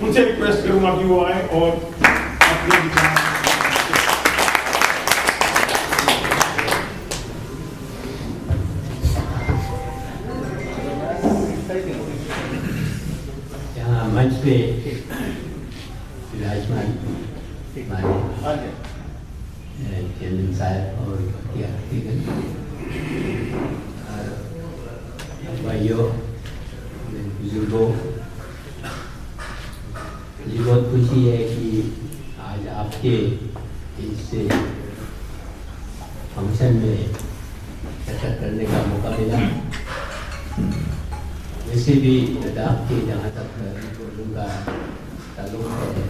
उनसे रिक्वेस्ट करूंगा कि वो आए और अपने विचार। यहाँ मंच पे विराजमान हमारे चंदन साहब और भाइयों, बुजुर्गों, मुझे बहुत खुशी है कि आज आपके इस फंक्शन में शिरकत करने का मौका मिला। वैसे भी लद्दाख के जहाँ तक लोगों का ताल्लुक है,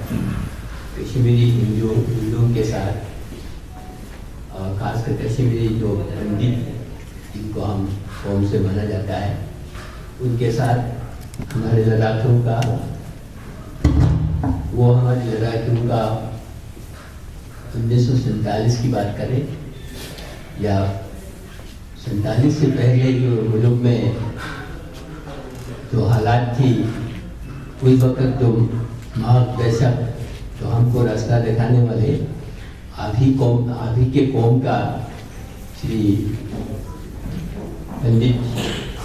कश्मीरी हिंदुओं के साथ, और खासकर कश्मीरी जो पंडित जिनको हम कौम से माना जाता है, उनके साथ हमारे लद्दाखियों का हमारे लद्दाखियों का 1947 की बात करें या 47 से पहले जो मुल्क में जो हालात थी, उस वक्त जो मार्गदर्शक जो हमको रास्ता दिखाने वाले आप ही के कौम का श्री पंडित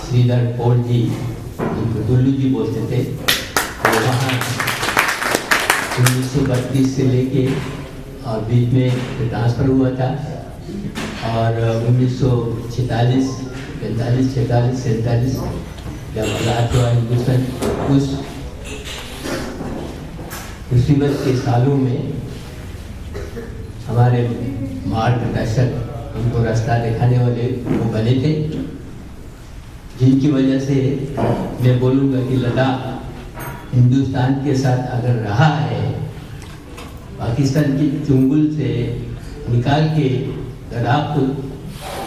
श्रीधर पौल जी, जिनको दुल्लू जी बोलते थे, तो वहाँ 1932 से लेके और बीच में ट्रांसफ़र हुआ था, और 1946, 45, 46, 47 जब आज़ाद हुआ हिंदुस्तान, उस मुसीबत के सालों में हमारे मार्गदर्शक हमको रास्ता दिखाने वाले वो बने थे, जिनकी वजह से मैं बोलूँगा कि लद्दाख हिंदुस्तान के साथ अगर रहा है, पाकिस्तान की चुंगल से निकाल के लद्दाख को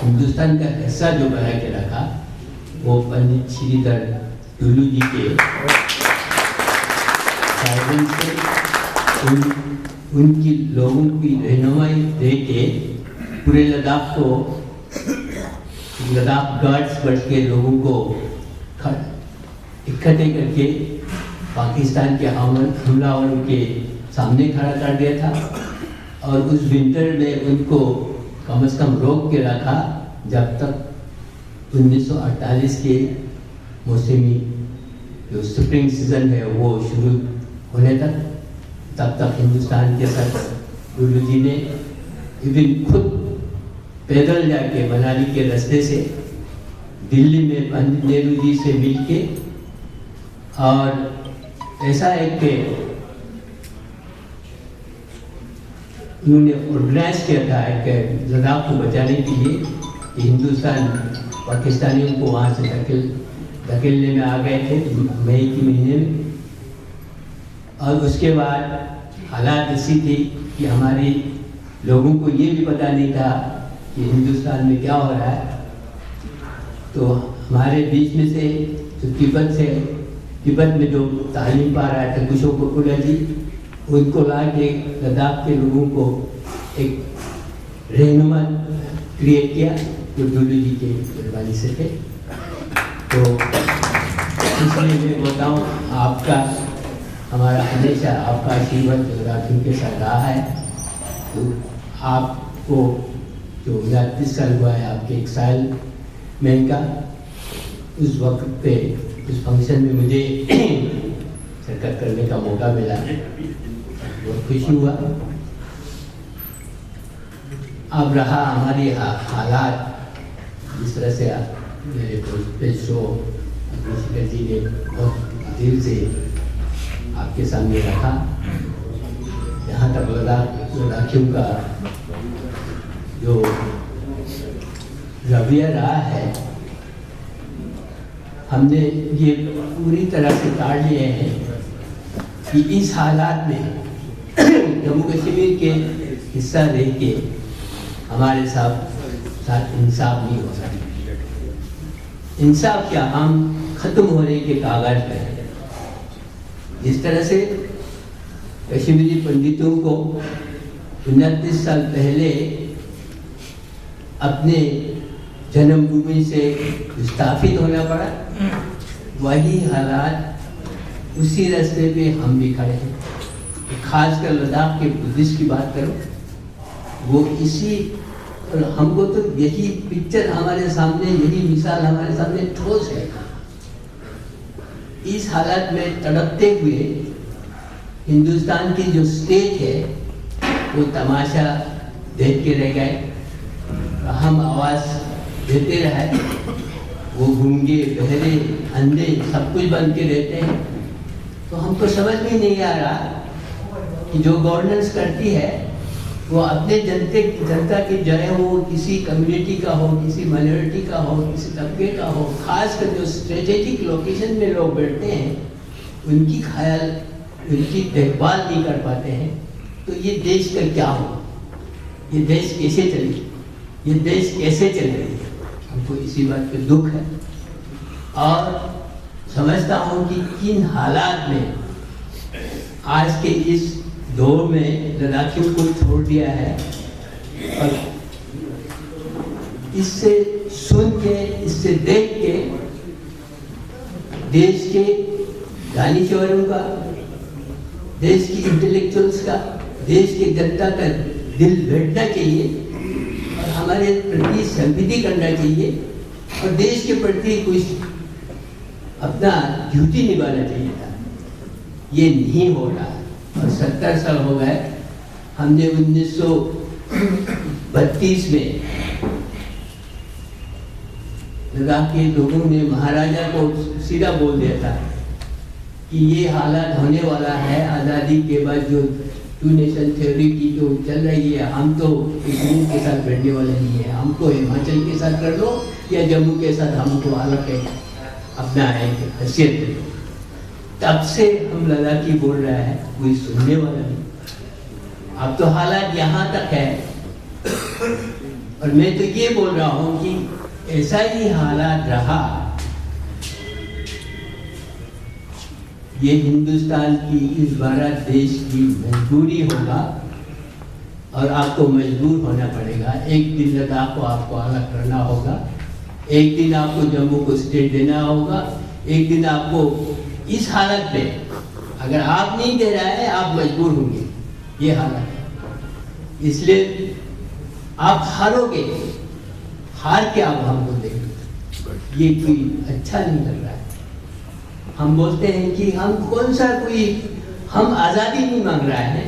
हिंदुस्तान का हिस्सा जो बना के रखा, वो पंडित श्रीधर दुल्लू जी के से उनकी लोगों की रहनुमाई दे के पूरे लद्दाख को, लद्दाख गार्ड्स बढ़ के लोगों को इकट्ठे करके पाकिस्तान के हमलावरों के सामने खड़ा कर दिया था, और उस विंटर में उनको कम से कम रोक के रखा जब तक 1948 के मौसमी जो स्प्रिंग सीजन है वो शुरू होने तक, तब तक हिंदुस्तान के साथ दुल्लू जी ने इवन खुद पैदल जाके मनाली के रास्ते से दिल्ली में पंडित नेहरू जी से मिलके, और ऐसा है कि उन्होंने ऑर्गेनाइज किया था कि लद्दाख को बचाने के लिए कि हिंदुस्तान पाकिस्तानियों को वहाँ से धकेलने में आ गए थे मई के महीने में, और उसके बाद हालात ऐसी थी कि हमारे लोगों को ये भी पता नहीं था कि हिंदुस्तान में क्या हो रहा है। तो हमारे बीच में से जो तिब्बत में जो तालीम पा रहा था कुशोक बकुला जी, उनको ला के लद्दाख के लोगों को एक रहनुमा क्रिएट किया जो दुल्लू जी के मेहरबानी से थे। तो इसलिए मैं बताऊँ, आपका हमारा हमेशा आपका आशीर्वाद लद्दाखियों के साथ रहा है। तो आपको जो 29 साल हुआ है आपके एक साल में का, उस वक्त पे उस फंक्शन में मुझे शिरकत करने का मौका मिला, बहुत खुशी हुआ। अब रहा हमारी हालात जिस तरह से मेरे प्रोफेसर जी ने बहुत दिल से आपके सामने रखा, यहाँ तक लद्दाखियों का जो रवैया रहा है, हमने ये पूरी तरह से ताड़ लिए हैं कि इस हालात में जम्मू कश्मीर के हिस्सा रह के हमारे साथ इंसाफ नहीं हो सकता। इंसाफ क्या, हम खत्म होने के कागज पे हैं। जिस तरह से कश्मीरी पंडितों को 29 साल पहले अपने जन्मभूमि से विस्थापित होना पड़ा, वही हालात उसी रास्ते पे हम भी खड़े हैं। खासकर लद्दाख के बुद्धिस्ट की बात करो, वो इसी, और हमको तो यही पिक्चर हमारे सामने, यही मिसाल हमारे सामने ठोस है। इस हालत में तड़पते हुए हिंदुस्तान की जो स्टेट है वो तमाशा देख के रह गए। हम आवाज देते रहे, वो गूंगे, बहरे, अंधे सब कुछ बन के रहते हैं। तो हमको समझ में नहीं आ रहा कि जो गवर्नेंस करती है वो अपने जनता की, चाहे वो किसी कम्युनिटी का हो, किसी माइनॉरिटी का हो, किसी तबके का हो, खासकर जो स्ट्रेटेजिक लोकेशन में लोग बैठते हैं उनकी ख्याल, उनकी देखभाल नहीं कर पाते हैं। तो ये देश का क्या होगा, ये देश कैसे चलेगी, ये देश कैसे चल रही है। हमको इसी बात पे दुख है और समझता हूँ कि किन हालात में आज के इस दौर में लद्दाखियों को छोड़ दिया है। और इससे सुन के, इससे देख के देश के दानिशवरों का, देश की इंटेलेक्चुअल्स का, देश के जनता का दिल बैठना चाहिए और हमारे प्रति संविधि करना चाहिए और देश के प्रति कुछ अपना ड्यूटी निभाना चाहिए था। ये नहीं हो रहा और 70 साल हो गए। हमने 1932 में लद्दाख के लोगों ने महाराजा को सीधा बोल दिया था कि ये हालात होने वाला है। आज़ादी के बाद जो टू नेशन थ्योरी की जो चल रही है, हम तो कश्मीर के साथ बैठने वाले नहीं है, हमको हिमाचल के साथ कर लो या जम्मू के साथ हमको अलग है, अपना एक हैसियत दे। तब से हम लद्दाखी बोल रहा है, कोई सुनने वाला नहीं। अब तो हालात यहाँ तक है और मैं तो ये बोल रहा हूँ कि ऐसा ही हालात रहा, ये हिंदुस्तान की, इस भारत देश की मजबूरी होगा और आपको मजबूर होना पड़ेगा। एक दिन लद्दाख को आपको अलग करना होगा, एक दिन आपको जम्मू को स्टेट देना होगा, एक दिन आपको इस हालत में, अगर आप नहीं दे रहा है आप मजबूर होंगे, ये हालत है। इसलिए आप हारोगे, हार के आप हमको देंगे, ये कोई अच्छा नहीं लग रहा है। हम बोलते हैं कि हम कौन सा कोई, हम आज़ादी नहीं मांग रहा है,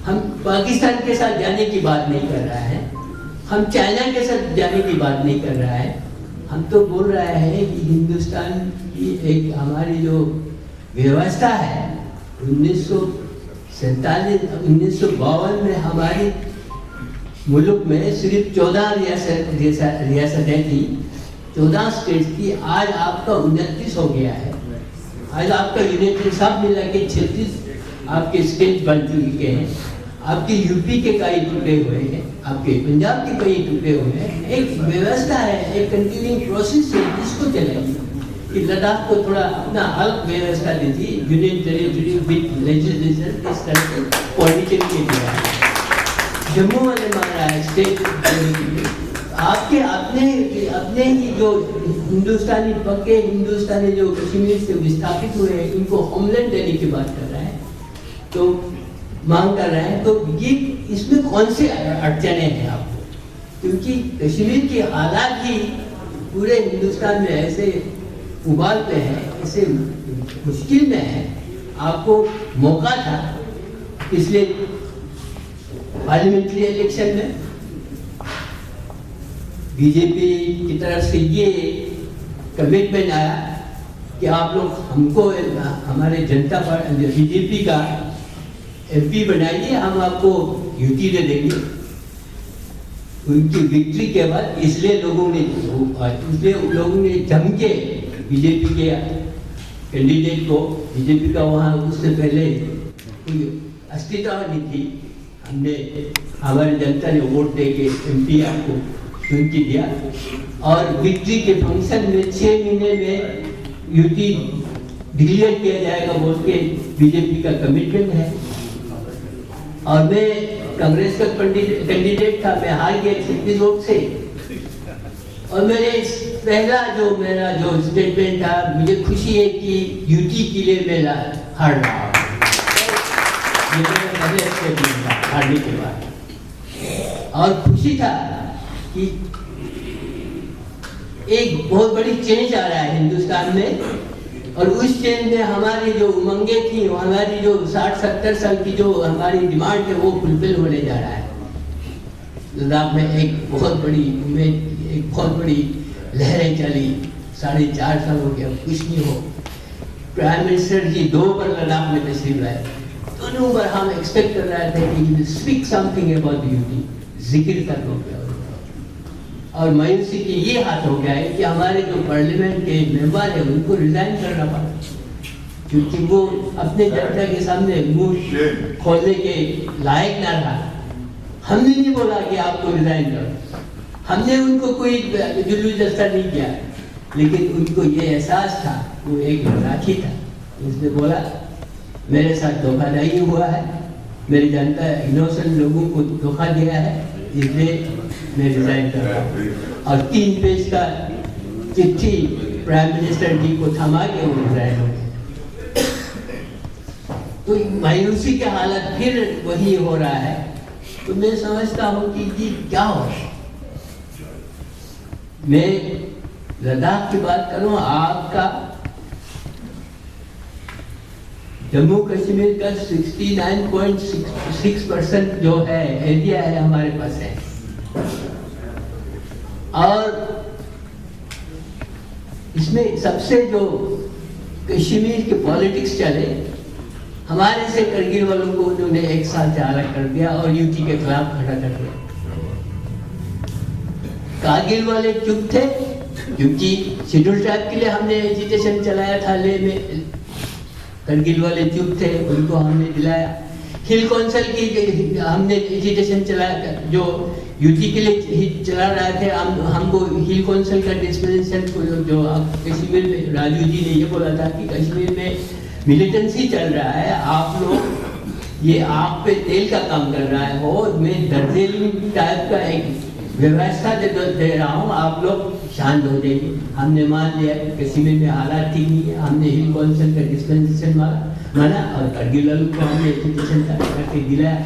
हम पाकिस्तान के साथ जाने की बात नहीं कर रहा है, हम चाइना के साथ जाने की बात नहीं कर रहा है। हम तो बोल रहा है कि हिंदुस्तान की एक हमारी जो व्यवस्था है 1952 में हमारी मुल्क में सिर्फ 14 रियासतें थी, 14 स्टेट थी। आज आपका 29 हो गया है। आज आपका यूनियन सब मिला के 36 आपके स्टेट बन चुके हैं। आपके यूपी के कई टूटे हुए हैं, आपके पंजाब के कई टूटे हुए हैं। एक व्यवस्था है, एक कंटिन्यूइंग प्रोसेस है, जिसको चलेगी कि लद्दाख को थोड़ा अपना अलग व्यवस्था दीजिए, यूनियन टेरिटरी विद लेजिस्लेशन, इस तरह से पॉलिटिकल के दिया है। जम्मू वाले मांग रहा है स्टेट, आपके अपने ही जो हिंदुस्तानी पक्के हिंदुस्तानी जो कश्मीर से विस्थापित हुए हैं, इनको होमलैंड देने की बात कर रहा है, तो मांग कर रहे हैं। तो ये इसमें कौन से अड़चने हैं आपको, क्योंकि कश्मीर के हालात ही पूरे हिंदुस्तान में ऐसे उबाल पे हैं, ऐसे मुश्किल में है। आपको मौका था पिछले पार्लियामेंट्री इलेक्शन में बीजेपी की तरफ से ये कमिटमेंट आया कि आप लोग हमको, हमारे जनता पार्टी बीजेपी का एमपी बनाइए, हम आपको यूटी दे देंगे। उनकी विक्ट्री के बाद इसलिए लोगों ने जम के बीजेपी के कैंडिडेट को, बीजेपी का वहाँ उससे पहले कोई अस्तित्व नहीं थी, हमने हमारी जनता ने वोट दे के एमपी आपको चुनकी दिया और विक्ट्री के फंक्शन में 6 महीने में यूटी डिक्लेयर किया जाएगा बोल के बीजेपी का कमिटमेंट है। और मैं कांग्रेस का कैंडिडेट था, मैं हार गया 36 वोट से और मैंने पहला जो मेरा जो स्टेटमेंट था, मुझे खुशी है कि यूटी के लिए मैं हार रहा हूँ। ये मेरा पहले स्टेटमेंट था हारने के बाद, और खुशी था कि एक बहुत बड़ी चेंज आ रहा है हिंदुस्तान में, और उस चेंज में हमारी जो उमंगें थी, हमारी जो 60-70 साल की जो हमारी डिमांड है वो फुलफिल होने जा रहा है। लद्दाख में एक बहुत बड़ी उम्मीद, एक बहुत बड़ी लहरें चली, 4.5 साल हो गया, कुछ नहीं हो। प्राइम मिनिस्टर जी 2 बार लद्दाख में तशरीफ लाए, दोनों बार हम एक्सपेक्ट कर रहे थे कि स्पीक समथिंग अबाउट यूटी, जिक्र तक हो गया। और मायूसी की ये हाथ हो गया है कि हमारे जो पार्लियामेंट के मेंबर है उनको रिजाइन करना पड़ा, क्योंकि वो अपने जनता के सामने मुंह खोलने के लायक ना रहा। हमने नहीं बोला कि आपको रिजाइन करो, हमने उनको कोई जुलूस जलसा नहीं किया, लेकिन उनको ये एहसास था, वो एक राखी था, उसने बोला मेरे साथ धोखाधड़ी हुआ है, मेरी जनता इनोसेंट लोगों को धोखा दिया है, इसलिए मैं रिजाइन कर रहा हूँ। और 3 पेज का चिट्ठी प्राइम मिनिस्टर जी को थमा के वो रिजाइन हो गए। तो मायूसी के हालत फिर वही हो रहा है। तो मैं समझता हूँ कि जी क्या हो, मैं लद्दाख की बात करूँ, आपका जम्मू कश्मीर का 69.6% जो है एरिया है हमारे पास है, और इसमें सबसे जो कश्मीर के पॉलिटिक्स चले, हमारे से करगिल वालों को उन्होंने 1 साल से अलग कर दिया और यूटी के खिलाफ खड़ा कर दिया। कारगिल वाले चुप थे, क्योंकि शेड्यूल ट्राइब के लिए हमने एजिटेशन चलाया था लेह में, करगिल वाले चुप थे, उनको हमने दिलाया। हिल काउंसिल की हमने एजिटेशन चलाया, जो यूटी के लिए चला रहे थे, हमको हिल काउंसिल का डिस्पेंसेशन को जो कश्मीर में राजू जी ने ये बोला था कि कश्मीर में मिलिटेंसी चल रहा है, आप लोग ये आग पे तेल का काम कर रहा है हो, मैं दर्जेलिंग टाइप का एक व्यवस्था दे रहा हूँ, आप लोग शांत हो जाइए। हमने मान लिया कि कश्मीर में हालात ठीक नहीं है, हमने हिल काउंसिल का डिस्पेंसेशन माना और करगिल को हमने एजुकेशन करके दिलाया।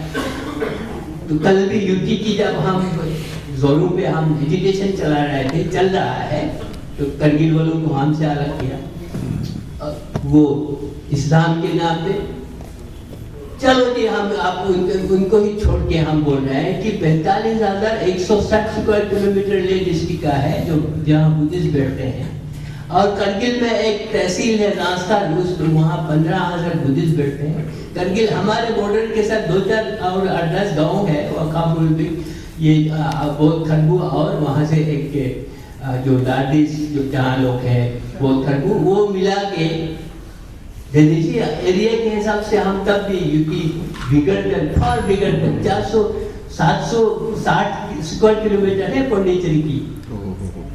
तो कल भी यूटी की जब हम जोरों पे हम एजुकेशन चला रहे थे, चल रहा है, तो करगिल वालों को हमसे अलग किया, वो इस्लाम के नाम पे। चलो जी, हम आप उनको ही छोड़ के हम बोल रहे हैं कि 45,160 स्क्वायर किलोमीटर लेह डिस्ट्रिक्ट का है, जो जहाँ बुद्धिस्ट बैठते हैं, और करगिल में एक तहसील है नास्ता, वहाँ 15,000 बुद्धिस्ट बैठते हैं। करगिल हमारे बॉर्डर के साथ 2-4 और 8-10 गाँव है, काबुल भी, ये बहुत खरबू, और वहाँ से एक जो दादिस जो जहाँ लोग हैं बहुत खरबू, वो मिला के एरिया के हिसाब से हम तब भी यूपी बिगड़ 760 स्क्वायर किलोमीटर है पौंडीचेरी की,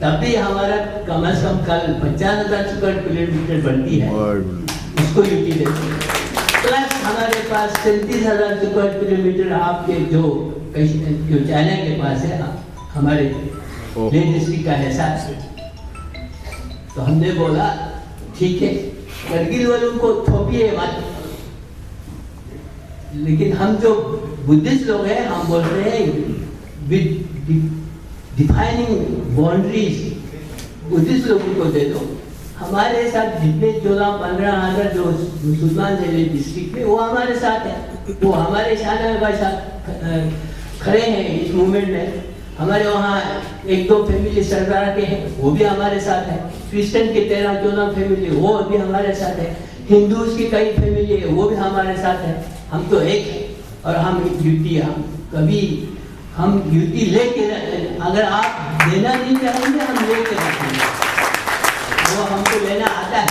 तब भी हमारा कम से कम कल 50,000 स्क्वायर किलोमीटर बनती है, उसको यूटी देते हैं। प्लस हमारे पास 37,000 स्क्वायर किलोमीटर आपके जो चाइना के पास है, हमारे लेह डिस्ट्रिक्ट का हिस्सा। तो हमने बोला ठीक है, करगिल वालों को थोपिए मत, लेकिन हम जो बुद्धिस्ट लोग हैं, हम बोल रहे हैं विद डिफाइनिंग बाउंड्रीज बुद्धिस्ट लोगों को दे दो। हमारे साथ जितने 14-15,000 जो मुसलमान है डिस्ट्रिक्ट में, वो हमारे साथ है, वो हमारे शान भाई साथ खड़े हैं इस मूवमेंट में। हमारे वहाँ 1-2 फैमिली सरदार के हैं, वो भी हमारे साथ है। क्रिश्चियन के 13-14 फैमिली, वो भी हमारे साथ है। हिंदूज की कई फैमिली है, वो भी हमारे साथ है। हम तो एक है, और हम यूटी, हम कभी हम यूटी लेके, अगर आप देना नहीं चाहेंगे हम लेके रखेंगे, वो हमको लेना आता है।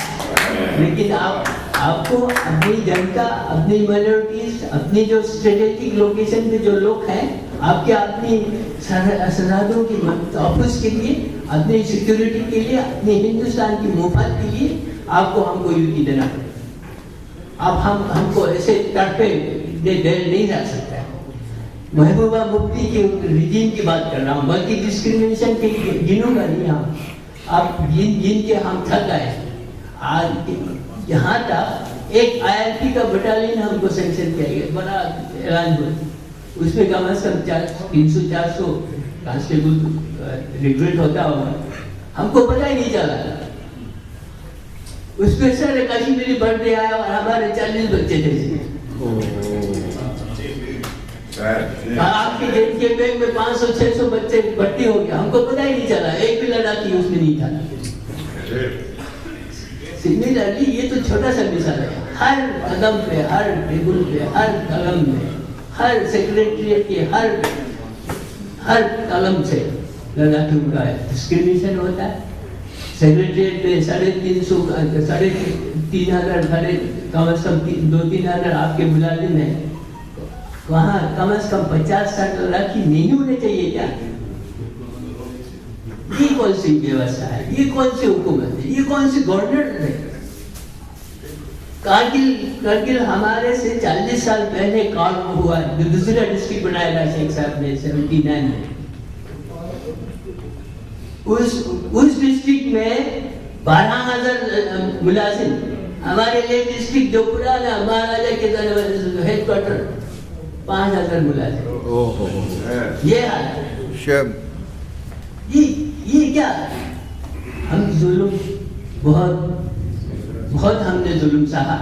लेकिन आपको अपनी जनता, अपनी माइनॉरिटीज, अपनी जो स्ट्रेटेजिक लोकेशन पे जो लोग हैं, आपके अपनी सरहदों की ऑफिस के लिए, अपनी सिक्योरिटी के लिए, अपने हिंदुस्तान की मुफाद के लिए आपको हमको यूटी देना पड़ेगा। अब हमको ऐसे तड़पे दे नहीं जा सकता है। महबूबा मुफ्ती के रिजीम की बात कर रहा हूँ, बल्कि डिस्क्रिमिनेशन के गिनूंगा नहीं। हम अब जिनके हम थक गए। आज यहाँ तक एक IRP का बटालियन हमको सैंक्शन किया गया, बड़ा ऐलान हुआ, उसमें कम से कम 300-400 कांस्टेबल रिक्रूट होता होगा, हमको पता ही नहीं चला। उसमें सर कश्मीरी बर्थडे आया और हमारे 40 बच्चे थे। आपके जेल के बैंक में 500-600 बच्चे भर्ती हो गया, हमको पता ही नहीं चला, एक भी लड़ाकी उसमें नहीं था। सिमिलरली ये तो छोटा सा मिसाल है, हर कदम पे, हर टेबल पे, हर कलम में, हर सेक्रेटरिएट के हर कलम से लड़ाकियों का डिस्क्रिमिनेशन होता है। सेक्रेटरिएट पे 3,500 कम से कम 2-3,000 आपके मुलाजिम हैं, वहाँ कम से कम 50-60 लड़ाकी नहीं होने चाहिए क्या? ये कौन सी व्यवस्था है? ये कौन सी हुकूमत है? ये कौन सी गवर्नमेंट है? कारगिल हमारे से 40 साल पहले काम हुआ, जो दूसरा डिस्ट्रिक्ट बनाया था शेख साहब ने 79 में। उस डिस्ट्रिक्ट में 12,000 मुलाजिम, हमारे लिए डिस्ट्रिक्ट जो पुराना महाराजा के हेडक्वार्टर 5,000 मुलाजिम। ये हाल है। ये क्या? हम जुल्म बहुत हमने जुल्म सहा।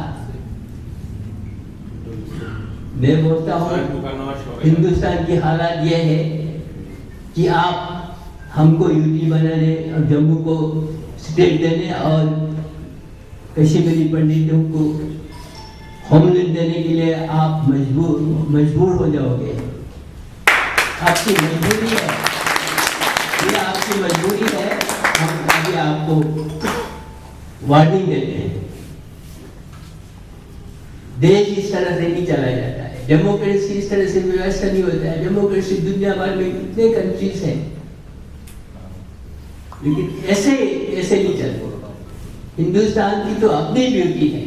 मैं बोलता हूँ हिंदुस्तान की हालात ये है कि आप हमको यूटी बनाने और जम्मू को स्टेट देने और कश्मीरी पंडितों को होमलैंड देने के लिए आप मजबूर हो जाओगे। आपकी मजबूरी है, ये आपकी मजबूरी है। हम अभी आपको वार्निंग देते हैं। देश इस तरह से नहीं चला जाता है, डेमोक्रेसी इस तरह से व्यवस्था नहीं होता है। डेमोक्रेसी दुनिया भर में कितने कंट्रीज हैं, लेकिन ऐसे नहीं चलता। हिंदुस्तान की तो अपनी ब्यूटी है,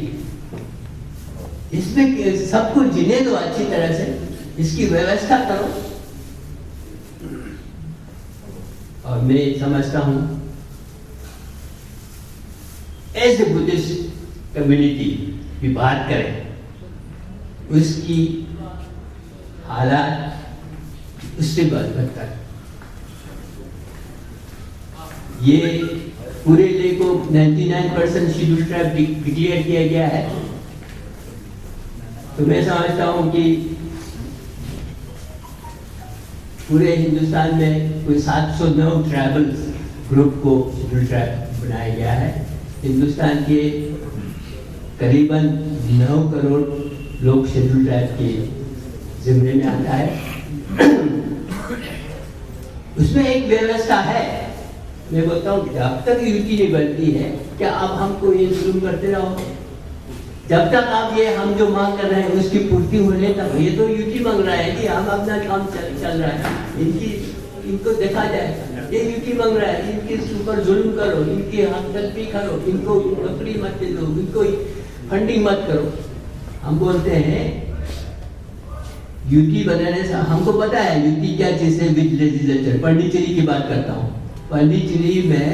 इसमें सबको जीने दो अच्छी तरह से, इसकी व्यवस्था करो। और मैं समझता हूं एज ए बुद्धिस्ट कम्युनिटी की बात करें, उसकी हालात उससे बदतर। ये पूरे ले को 99% शेड्यूल ट्राइब डिक्लेयर किया गया है। तो मैं समझता हूं कि पूरे हिंदुस्तान में कोई 709 ट्राइबल ग्रुप को शेड्यूल ट्राइब बनाया गया है। हिंदुस्तान के करीबन 9 करोड़ लोग शेड्यूल ट्राइब के जिम्मे में आता है। उसमें एक व्यवस्था है। मैं बोलता हूँ जब तक यूटी नहीं बनती है, क्या आप हमको ये जुल्म करते रहो? जब तक आप ये हम जो मांग कर रहे हैं उसकी पूर्ति होने तक, ये तो यूटी मांग रहा है कि हम अपना काम चल रहा है, इनको देखा जाए। ये यूटी मांग रहा है, इनके ऊपर जुल्म करो, इनकी हक तलबी करो, इनको नौकरी मत दे दो, इनको फंडिंग मत करो। हम बोलते हैं यूटी बनाने से हमको पता है यूटी क्या चीज है। विद लेजिस्लेचर पांडिचेरी की बात करता हूँ। पांडिचेरी में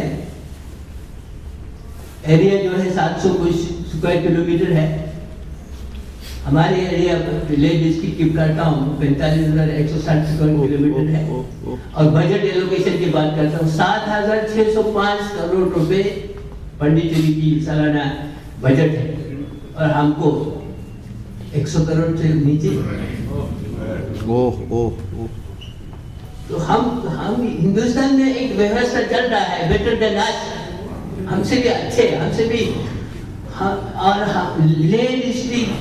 एरिया जो है 700 कुछ स्क्वायर किलोमीटर है। हमारे एरिया ले डिस्ट्रिक्ट की करता हूँ 45,160 स्क्वायर किलोमीटर है। और बजट एलोकेशन की बात करता हूँ 7,605 करोड़ रुपए पांडिचेरी की सालाना बजट है, और हमको 100 करोड़ से नीचे। तो हम हिंदुस्तान में एक व्यवस्था चल रहा है बेटर देन अस, हमसे भी अच्छे, हमसे भी और ले डिस्ट्रिक्ट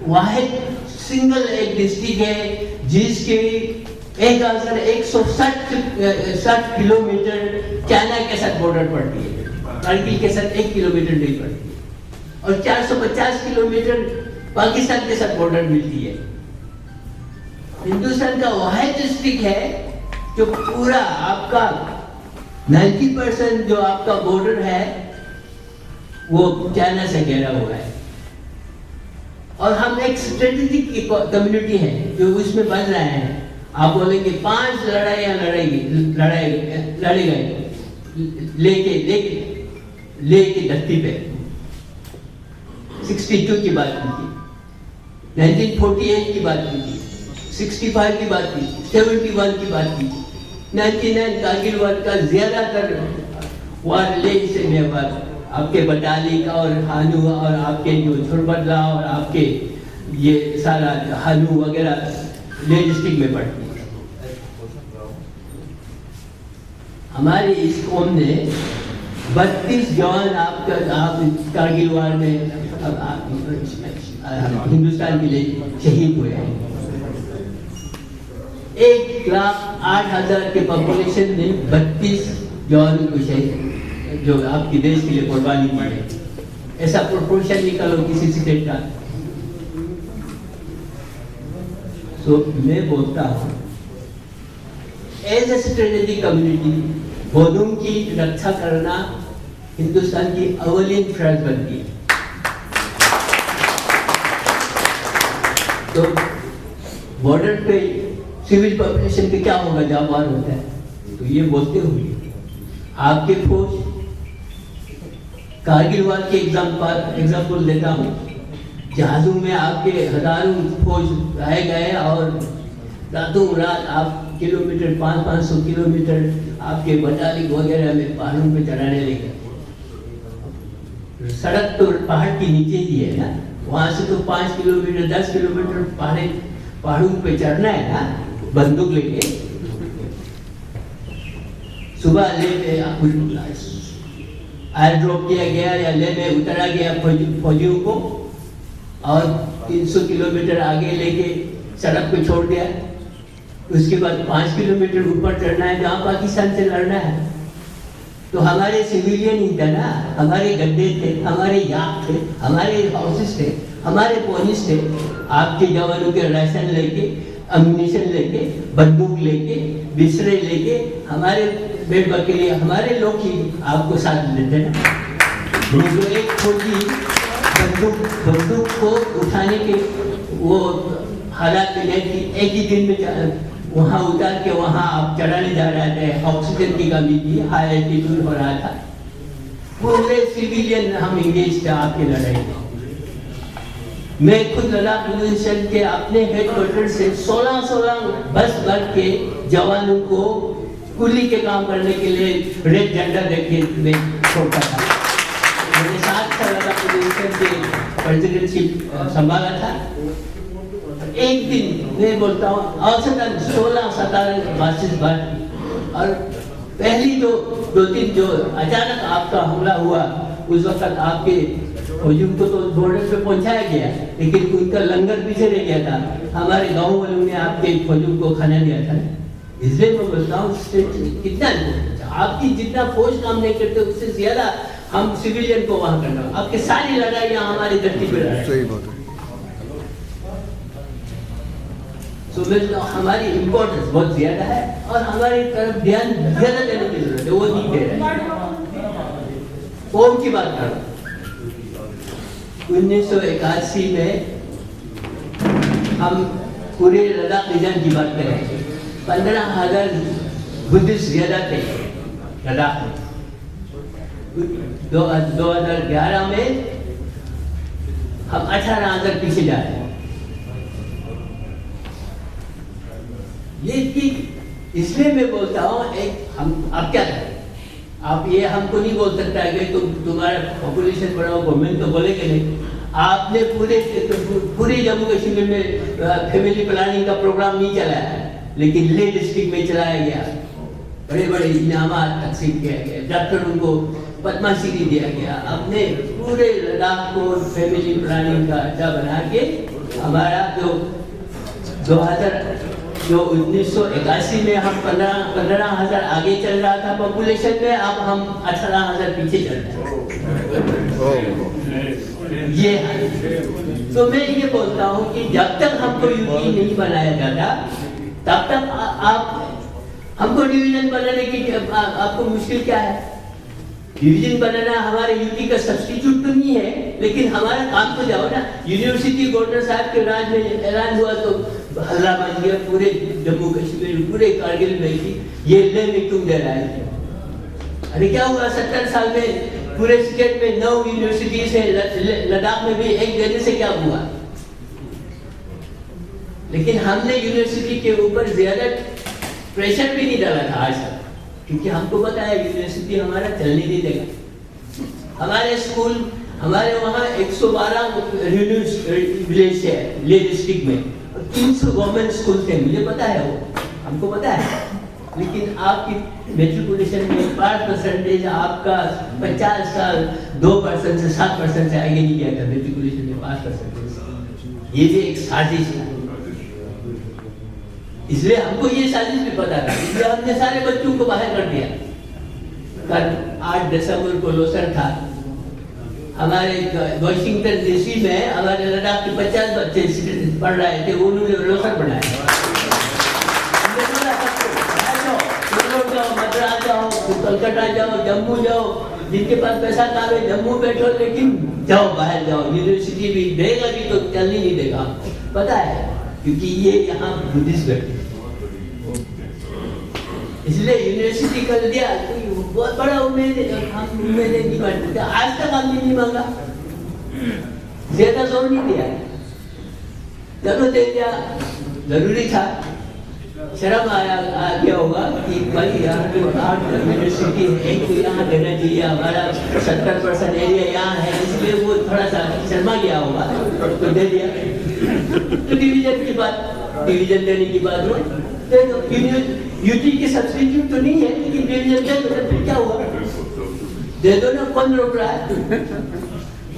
वाहिद सिंगल एक डिस्ट्रिक्ट है जिसके 1,160 किलोमीटर चाइना के साथ बॉर्डर पड़ती है, कारगिल के साथ 1 किलोमीटर नहीं पड़ती है, और 450 किलोमीटर पाकिस्तान के साथ बॉर्डर मिलती है। हिंदुस्तान का वाहिद डिस्ट्रिक्ट है जो पूरा आपका 90% जो आपका बॉर्डर है वो चाइना से घेरा हुआ है। और हम एक स्ट्रेटेजिक कम्युनिटी है जो उसमें बन रहे हैं। आप बोलेंगे 5 लड़ाइयां लड़ी गई, लेके धरती पे 62 की बात की थी, 1948 की बात की थी, 65 की बात की, 71 की बात की, 99 कारगिल वार का ज्यादातर वार ले से में आपके बटाली का और हानू और आपके जो छोरबदला और आपके ये सारा हानू वगैरह ले डिस्ट्रिक्ट में पड़ती है। हमारी इस कौम ने 32 जवान आप कारगिल वार में हिंदुस्तान के लिए शहीद हुए हैं। 1,08,000 के पॉपुलेशन में 32 जवानों को शहीद जो आपके देश के लिए कुर्बानी की है। ऐसा प्रोपोर्शन निकालो किसी स्टेट का। तो मैं बोलता हूँ एज ए स्ट्रेटेजिक कम्युनिटी बौद्धों की रक्षा करना हिंदुस्तान की अव्वलीन फर्ज बनती है। तो बॉर्डर पे सिविल पॉपुलेशन पे क्या होगा जब वार होता है? तो ये बोलते हुए आपके फौज कारगिल वार के एग्जाम्पल देता हूँ। जहाजों में आपके हजारों फौज आए गए और रातों रात आप किलोमीटर 500 किलोमीटर आपके बटालिक वगैरह में पहाड़ों पे चढ़ाने लगे। सड़क तो पहाड़ के नीचे ही है ना, वहां से तो 5 किलोमीटर 10 किलोमीटर पहाड़ों पे चढ़ना है ना बंदूक लेके। सुबह ले एयर ड्रॉप किया गया या ले में उतारा गया फौजियों को और 300 किलोमीटर आगे लेके सड़क पे छोड़ दिया। उसके बाद 5 किलोमीटर ऊपर चढ़ना है जहाँ पाकिस्तान से लड़ना है। तो हमारे सिविलियन ही था ना, हमारे गड्ढे थे, हमारे याक थे, हमारे हाउसेस थे, हमारे पोलिस थे। आपके जवानों के राशन लेके, अम्यूनिशन लेके, बंदूक लेके, बिस्तरे लेके हमारे बेड बकरी हमारे लोग ही आपको साथ देते ना। जो एक फौजी बंदूक को उठाने के वो हालात में है कि एक ही दिन में वहाँ उतार के वहाँ आप चढ़ाने जा रहे थे। ऑक्सीजन की कमी थी, हाई एल्टीट्यूड हो रहा था। पूरे सिविलियन हम इंगेज थे आपकी लड़ाई में। मैं खुद लद्दाख डिवीजन के अपने हेडक्वार्टर से 16 बस भर के जवानों को कुली के काम करने के लिए रेड झंडा देके मैं छोड़ता था। मैंने 7 साल लद्दाख डिवीजन के प्रेसिडेंटशिप संभाला था। एक दिन मैं बोलता हूँ औसतन 16-17 बासिस बार। और पहली जो 2-3 जो अचानक आपका हमला हुआ उस वक्त आपके फौजियों को तो बॉर्डर पे पहुंचाया गया, लेकिन उनका लंगर पीछे रह गया था। हमारे गांव वालों ने आपके फौजियों को खाना दिया था। इसलिए मैं बोलता हूँ कितना आपकी जितना फौज काम नहीं करते उससे ज्यादा हम सिविलियन को वहां करना। आपके सारी लड़ाइयाँ हमारी धरती पे लड़ रही है। हमारी इम्पोर्टेंस बहुत ज्यादा है और हमारी तरफ ध्यान ज्यादा देने की जरूरत है, वो नहीं दे रहे। कौम की बात करो 1981 में हम पूरे लद्दाख रीजन की बात करें 15,000 बुद्धिस्ट ज्यादा थे लद्दाख में। 2011 में हम 18,000 पीछे जा रहे हैं। ये ठीक इसलिए मैं बोलता हूँ एक हम अब क्या करें? आप ये हमको नहीं बोल सकता है कि तुम्हारा पॉपुलेशन बढ़ाओ, गवर्नमेंट तो बोलेगा नहीं। आपने पूरे जम्मू कश्मीर में फैमिली प्लानिंग का प्रोग्राम नहीं चलाया है, लेकिन ले डिस्ट्रिक्ट में चलाया गया। बड़े बड़े इनामात तकसीम किया गया, डॉक्टरों को पद्मश्री दिया गया। अपने पूरे लद्दाख को फैमिली प्लानिंग का अच्छा बना के हमारा जो 1981 में हम 15,000 आगे चल रहा था पॉपुलेशन में, अब हम 18,000 पीछे चल रहे हैं। ये तो मैं ये बोलता हूँ कि जब तक हमको यूपी नहीं बनाया जाता तब तक आप हमको डिवीजन बनाने की आपको मुश्किल क्या है? डिवीजन बनाना हमारे यूपी का सब्स्टिट्यूट तो नहीं है, लेकिन हमारा काम तो जाओ ना। यूनिवर्सिटी गवर्नर साहब के राज में ऐलान हुआ तो हल्ला बन गया पूरे जम्मू कश्मीर, पूरे कारगिल में कि ये ले में क्यों दे रहा है। अरे क्या हुआ 70 साल में पूरे स्टेट में 9 यूनिवर्सिटी से लद्दाख में भी एक देने से क्या हुआ? लेकिन हमने यूनिवर्सिटी के ऊपर ज्यादा प्रेशर भी नहीं डाला था आज तक, क्योंकि हमको पता है यूनिवर्सिटी हमारा चलने नहीं देगा। हमारे स्कूल, हमारे वहाँ 112 विलेज है ले डिस्ट्रिक्ट में, 300 गवर्नमेंट स्कूल थे, मुझे पता है वो, हमको पता है। लेकिन आपकी मेट्रिकुलेशन में 5% आपका 50 साल 2% से 7% से आगे नहीं गया था मेट्रिकुलेशन में 5%। ये भी एक साजिश है, इसलिए हमको ये साजिश भी पता था, इसलिए हमने सारे बच्चों को बाहर कर दिया। कल 8 दिसंबर को लोसर था, हमारे वाशिंगटन डीसी में हमारे लद्दाख के 50 बच्चे पढ़ रहे थे, उन्होंने लोसर बनाया। जाओ, मद्रास जाओ, कलकत्ता जाओ, जम्मू जाओ, जिनके पास पैसा था वे जम्मू बैठो, लेकिन जाओ बाहर जाओ, यूनिवर्सिटी भी देगा भी तो चलने नहीं देगा, पता है, क्योंकि ये यहाँ बुद्धिस्ट बैठे, इसलिए यूनिवर्सिटी कर दिया। बहुत बड़ा उम्मीद हम उम्मीदें नहीं मानते, आज तक हमने नहीं मांगा, ज्यादा जोर नहीं दिया, चलो दे दिया, जरूरी था। शर्म आ गया होगा कि भाई यहाँ तो 8 यूनिवर्सिटी है, एक तो यहाँ देना चाहिए, हमारा 70% एरिया यहाँ है, इसलिए वो थोड़ा सा शर्मा गया होगा तो दे दिया। तो डिवीजन की बात, डिवीजन देने की बात हुई, यूटी की सब्सिट्यूट तो नहीं है, लेकिन डिवीजन दे दो, फिर क्या हुआ, दे दो ना, कौन रोक रहा है?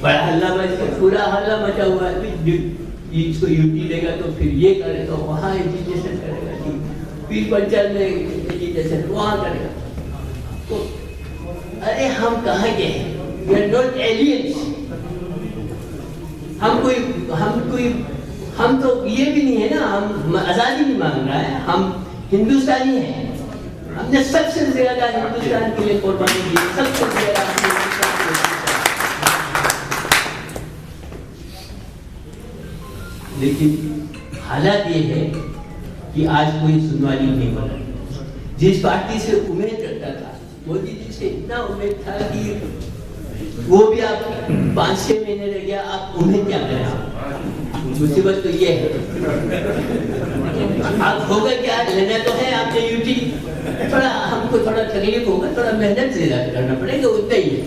बड़ा हल्ला मचा, पूरा हल्ला मचा हुआ है, इसको यूटी देगा तो फिर ये करेगा, वहाँ एजुकेशन करेगा, पीर पंचायत में एजुकेशन वहाँ करेगा। तो अरे हम कहाँ के हैं? वी आर नॉट एलियंस, हम तो ये भी नहीं है ना, हम आजादी नहीं मांग रहा है, हम हिंदुस्तानी हैं, हमने सबसे ज्यादा हिंदुस्तान के लिए कुर्बानी दी, सबसे ज्यादा हिंदुस्तान के लिए। लेकिन हालात ये है कि आज कोई सुनवाई नहीं हो रही। जिस पार्टी से उम्मीद करता था, मोदी जी से इतना उम्मीद था कि वो भी आप 5-6 महीने रह गया, आप उम्मीद क्या करें? मुसीबत तो ये है, आप होगा क्या, लेना तो है आपने यूटी, थोड़ा हमको थोड़ा तकलीफ होगा, थोड़ा मेहनत से करना पड़ेगा, उतना ही है,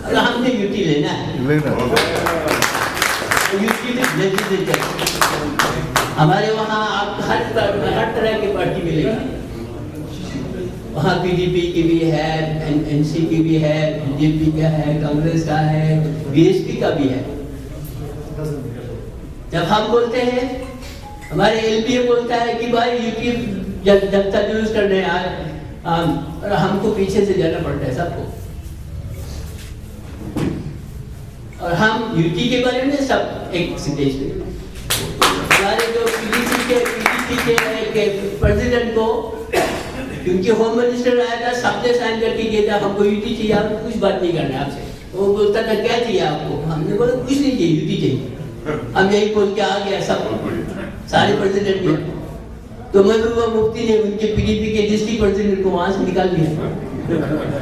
और हमने यूटी लेना है। हमारे वहाँ आप हर तरह की पार्टी मिलेगी, वहाँ पीडीपी की भी है, एनसी की भी है, बीजेपी का है, कांग्रेस का है, बीएसपी का भी है। जब हम बोलते हैं, हमारे एलपीए बोलता है कि भाई यूटी जनता जुलूस करने आए, और हमको पीछे से जाना पड़ता है सबको, और हम यूटी के बारे में सब एक संदेश देते हैं। हमारे जो पीडीपी के प्रेसिडेंट को, क्योंकि होम मिनिस्टर आया था, सबने साइन करके किया था, हमको यूटी चाहिए, आपको कुछ बात नहीं करना है आपसे। वो बोलता था क्या चाहिए आपको, हमने बोला कुछ नहीं चाहिए, यूटी चाहिए। हम यही बोल के आ गया, सब सारे प्रेसिडेंट के। तो महबूबा मुफ्ती ने उनके पीडीपी के डिस्ट्रिक्ट प्रेसिडेंट को वहां से निकाल दिया।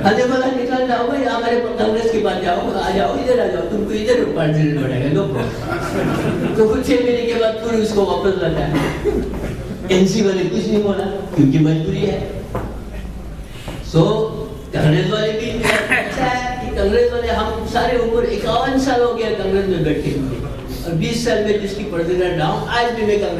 हमें बोला निकाल जाओ भाई, हमारे कांग्रेस के पास जाओ, आ जाओ, इधर आ जाओ, तुमको इधर प्रेसिडेंट बनाएगा लोग। तो कुछ 6 महीने के बाद फिर उसको वापस लाता है। एनसी वाले कुछ नहीं बोला, क्योंकि मजबूरी है। सो कांग्रेस वाले भी अच्छा है कि कांग्रेस वाले, हम सारे ऊपर 51 साल हो गया कांग्रेस में बैठे हुए, और 20 साल में डिस्ट्रिक्ट प्रेसिडेंट रहा हूँ, आज भी मैं कांग्रेस